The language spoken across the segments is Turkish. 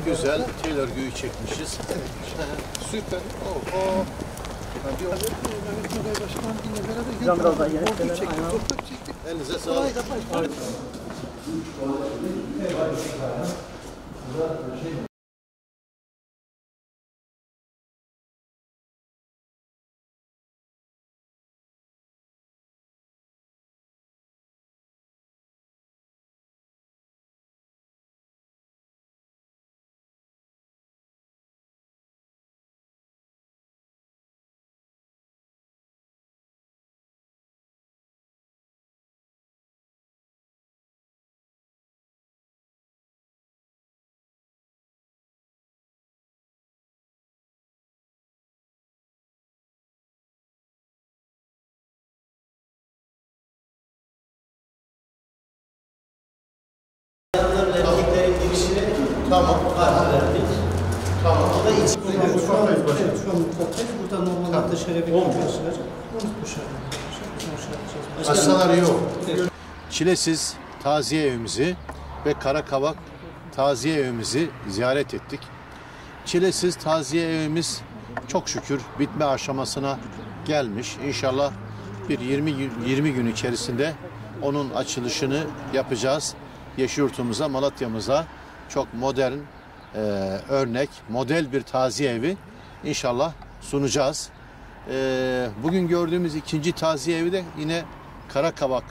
Güzel tel örgüyü çekmişiz. Süper. Biraz daha yeni Elinize sağlık. Erkeklerin girişini Tamam. verdik. Tamam. O da iç. Şu an mutfaktayız. Burada normalde dışarıya bir konferans var. Onu Hastaları yok. Çilesiz taziye evimizi ve Karakavak taziye evimizi ziyaret ettik. Çilesiz taziye evimiz çok şükür bitme aşamasına gelmiş. İnşallah bir 20 gün içerisinde onun açılışını yapacağız. Yeşilyurt'umuza, Malatya'mıza çok modern, örnek, model bir taziye evi inşallah sunacağız. Bugün gördüğümüz ikinci taziye evi de yine Karakavak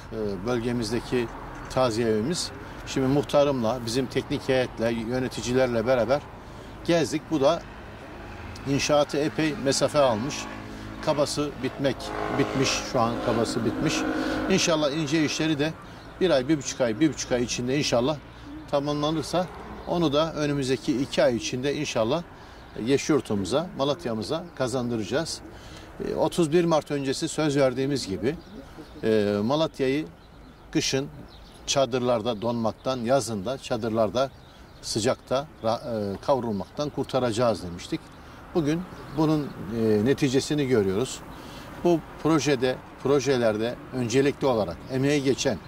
bölgemizdeki taziye evimiz. Şimdi muhtarımla, bizim teknik heyetle, yöneticilerle beraber gezdik. Bu da inşaatı epey mesafe almış. Kabası bitmiş şu an kabası bitmiş. İnşallah ince işleri de bir ay, 1,5 ay içinde inşallah tamamlanırsa onu da önümüzdeki 2 ay içinde inşallah Yeşilyurt'umuza, Malatya'mıza kazandıracağız. 31 Mart öncesi söz verdiğimiz gibi Malatya'yı kışın çadırlarda donmaktan, yazın da çadırlarda sıcakta kavrulmaktan kurtaracağız demiştik. Bugün bunun neticesini görüyoruz. Bu projelerde öncelikli olarak emeği geçen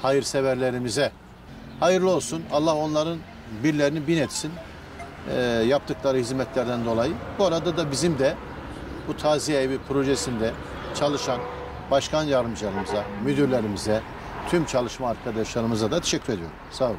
hayırseverlerimize hayırlı olsun. Allah onların birlerini bin etsin yaptıkları hizmetlerden dolayı. Bu arada da bizim de bu taziye evi projesinde çalışan başkan yardımcılarımıza, müdürlerimize, tüm çalışma arkadaşlarımıza da teşekkür ediyorum. Sağ olun.